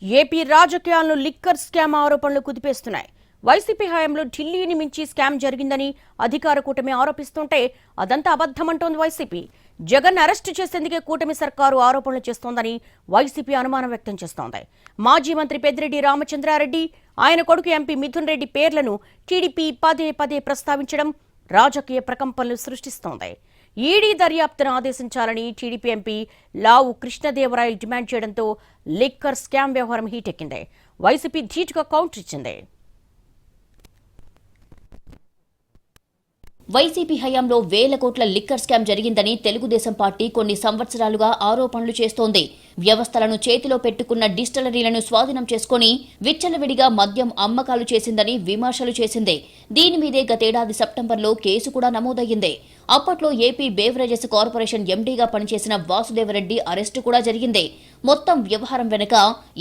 AP రాజకీయాలను liquor scam ఆరోపణలు కుదిపేస్తున్నాయి. YCP హయాంలో ఢిల్లీని మించి స్కామ్ జరిగిందని అధికార కూటమి ఆరోపిస్తుంటే అదంతా అబద్ధమంటోంది వైసీపీ. జగన్ అరెస్టు చేసేందుకే కూటమి సర్కారు ఆరోపణలు చేస్తోందని వైసీపీ అనుమానం వ్యక్తం చేస్తోంది. మాజీ మంత్రి పెద్దిరెడ్డి రామచంద్రారెడ్డి, ఆయన కొడుకు ఎంపీ మిథున్ రెడ్డి పేర్లను టీడీపీ పదే పదే ప్రస్తావించడం రాజకీయ ప్రకంపనలు సృష్టిస్తోంది. ఈడీ దర్యాప్తును ఆదేశించాలని టీడీపీ ఎంపీ లావు కృష్ణదేవరాయలు డిమాండ్ చేయడంతో లిక్కర్ స్కామ్ వ్యవహారం హీటెక్కింది. వైసీపీ ధీటుగా కౌంటర్ ఇచ్చింది. వైసీపీ హయాంలో వేల కోట్ల లిక్కర్ స్కామ్ జరిగిందని తెలుగుదేశం పార్టీ కొన్ని సంవత్సరాలుగా ఆరోపణలు చేస్తోంది. వ్యవస్థలను చేతిలో పెట్టుకున్న డిస్టిలరీలను స్వాధీనం చేసుకుని విచ్చలవిడిగా మద్యం అమ్మకాలు చేసిందని విమర్శలు చేసింది. దీని మీదే గతేడాది సెప్టెంబర్లో కేసు కూడా నమోదయ్యింది. అప్పట్లో ఏపీ బేవరేజెస్ కార్పొరేషన్ ఎండీగా పనిచేసిన వాసుదేవరెడ్డి అరెస్టు కూడా జరిగింది. మొత్తం వ్యవహారం వెనుక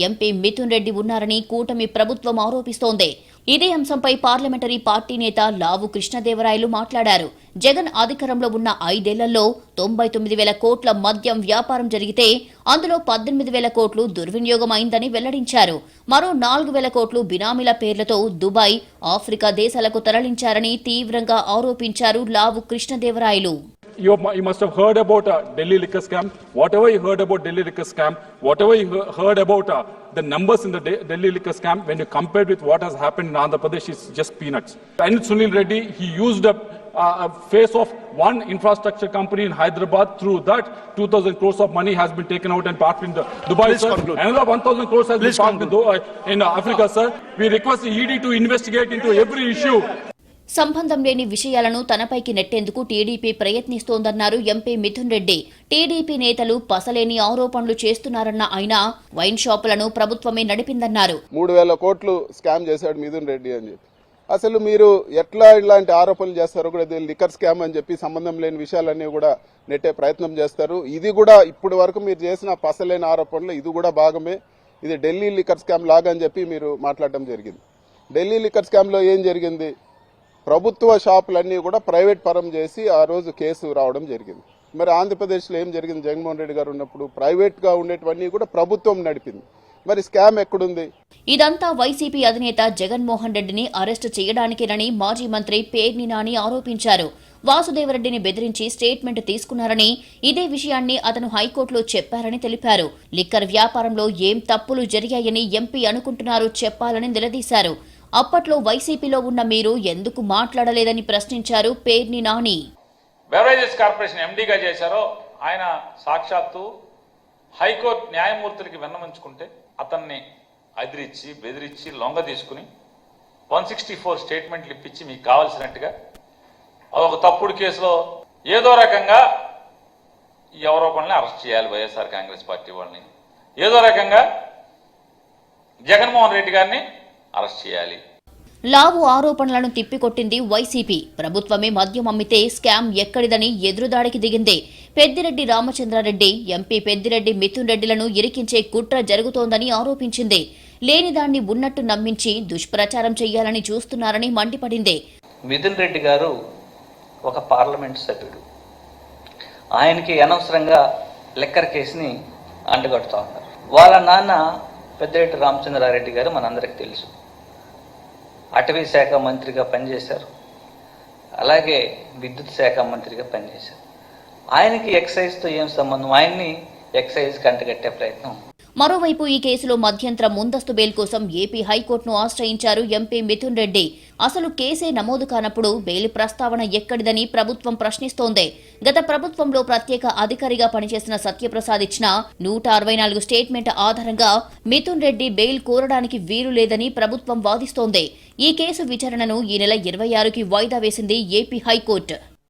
ఎంపీ మిథున్ రెడ్డి ఉన్నారని కూటమి ప్రభుత్వం ఆరోపిస్తోంది. ఇదే అంశంపై పార్లమెంటరీ పార్టీ నేత లావు కృష్ణదేవరాయలు మాట్లాడారు. జగన్ అధికారంలో ఉన్న 5 ఏళ్లలో 99,000 కోట్ల మద్యం వ్యాపారం జరిగితే అందులో 18,000 కోట్లు దుర్వినియోగం అయిందని వెల్లడించారు. మరో 4,000 కోట్లు బినామీల పేర్లతో దుబాయ్, ఆఫ్రికా దేశాలకు తరలించారని తీవ్రంగా ఆరోపించారు లావు కృష్ణదేవరాయలు. You must have heard about Delhi liquor scam. Whatever you heard about Delhi liquor scam, whatever you heard about the numbers in the Delhi liquor scam, when you compared with what has happened in Andhra Pradesh, it's just peanuts. And Sunil Reddy, he used a face of one infrastructure company in Hyderabad. Through that, 2,000 crores of money has been taken out and parked in Dubai, sir. Another 1,000 crores has been parked in Africa, sir. We request the ED to investigate into every issue. సంబంధం లేని విషయాలను తనపైకి నెట్టేందుకు TDP ప్రయత్నిస్తోందన్నారు MP Mithun Reddy. TDP నేతలు పసలేని ఆరోపణలు చేస్తున్నారన్న ఆయన వైన్ షాపులను ప్రభుత్వమే నడిపిందన్నారు. 3,000 కోట్లు స్కామ్ చేశాడు మిథున్ రెడ్డి అని చెప్పి అసలు మీరు ఎట్లా ఇలాంటి ఆరోపణలు చేస్తారో కూడా లిక్కర్ స్కామ్ అని చెప్పి సంబంధం లేని విషయాలన్నీ కూడా నెట్టే ప్రయత్నం చేస్తారు. ఇది కూడా ఇప్పటి వరకు మీరు చేసిన పసలేని ఆరోపణలు ఇది కూడా భాగమే. ఇది ఢిల్లీ లిక్కర్ స్కామ్ లాగా అని చెప్పి మీరు మాట్లాడటం జరిగింది. ఢిల్లీ లిక్కర్ స్కామ్ లో ఏం జరిగింది? ప్రభుత్వ షాపులన్నీ కూడా ప్రైవేట్ పరం చేసి ఆ రోజు కేసు రావడం జరిగింది. మరి ఆంధ్రప్రదేశ్లో ఏం జరిగింది? జగన్మోహన్ రెడ్డి గారు ఉన్నప్పుడు ప్రైవేట్ గా ఉండేటివన్నీ కూడా ప్రభుత్వం నడిపింది. మరి స్కామ్ ఎక్కడుంది? ఇదంతా వైసీపీ అధినేత జగన్మోహన్ రెడ్డిని అరెస్టు చేయడానికేనని మాజీ మంత్రి పేర్ని నాని ఆరోపించారు. వాసుదేవరెడ్డిని బెదిరించి స్టేట్మెంట్ తీసుకున్నారని, ఇదే విషయాన్ని అతను హైకోర్టులో చెప్పారని తెలిపారు. లిక్కర్ వ్యాపారంలో ఏం తప్పులు జరిగాయని ఎంపీ అనుకుంటున్నారో చెప్పాలని నిలదీశారు. అప్పట్లో వైసీపీలో ఉన్న మీరు ఎందుకు మాట్లాడలేదని ప్రశ్నించారు పేర్ని నాని. బెవరేజెస్ కార్పొరేషన్ ఎండీగా చేశారో ఆయన సాక్షాత్తు హైకోర్టు న్యాయమూర్తులకి విన్నవించుకుంటే అతన్ని అదిరించి బెదిరించి లొంగ తీసుకుని 164 స్టేట్మెంట్లు ఇప్పించి మీకు కావాల్సినట్టుగా ఒక తప్పుడు కేసులో ఏదో రకంగా ఎవరో ఒకరిని అరెస్ట్ చేయాలి. వైఎస్ఆర్ కాంగ్రెస్ పార్టీ వాళ్ళని ఏదో రకంగా జగన్మోహన్ రెడ్డి గారిని అరెస్ట్ చేయాలి. లావు ఆరోపణలను తిప్పికొట్టింది వైసీపీ. ప్రభుత్వమే మద్యం అమ్మితే స్కామ్ ఎక్కడిదని ఎదురుదాడికి దిగింది. పెద్దిరెడ్డి రామచంద్రారెడ్డి, ఎంపీ పెద్దిరెడ్డి మిథున్ రెడ్డిలను ఇరికించే కుట్ర జరుగుతోందని ఆరోపించింది. లేనిదాన్ని ఉన్నట్టు నమ్మించి దుష్ప్రచారం చేయాలని చూస్తున్నారని మండిపడింది. మిథున్ రెడ్డి గారు ఒక పార్లమెంట్ సభ్యుడు. ఆయనకి అనవసరంగా లిక్కర్ కేసుని అంటగడుతూ ఉన్నారు. వాళ్ళ నాన్న పెద్దిరెడ్డి రామచంద్రారెడ్డి గారు మనందరికీ తెలుసు. అటవీ శాఖ మంత్రిగా పనిచేశారు, అలాగే విద్యుత్ శాఖ మంత్రిగా పనిచేశారు. ఆయనకి ఎక్సైజ్తో ఏం సంబంధం? ఆయన్ని ఎక్సైజ్ కంటగట్టే ప్రయత్నం. మరోవైపు ఈ కేసులో మధ్యంతర ముందస్తు బెయిల్ కోసం ఏపీ హైకోర్టును ఆశ్రయించారు ఎంపీ మిథున్ రెడ్డి. అసలు కేసే నమోదు కానప్పుడు బెయిల్ ప్రస్తావన ఎక్కడిదని ప్రభుత్వం ప్రశ్నిస్తోంది. గత ప్రభుత్వంలో ప్రత్యేక అధికారిగా పనిచేసిన సత్యప్రసాద్ ఇచ్చిన 164 స్టేట్మెంట్ ఆధారంగా మిథున్ రెడ్డి బెయిల్ కోరడానికి వీలు లేదని ప్రభుత్వం వాదిస్తోంది. ఈ కేసు విచారణను ఈ నెల 26కి వాయిదా వేసింది ఏపీ హైకోర్టు.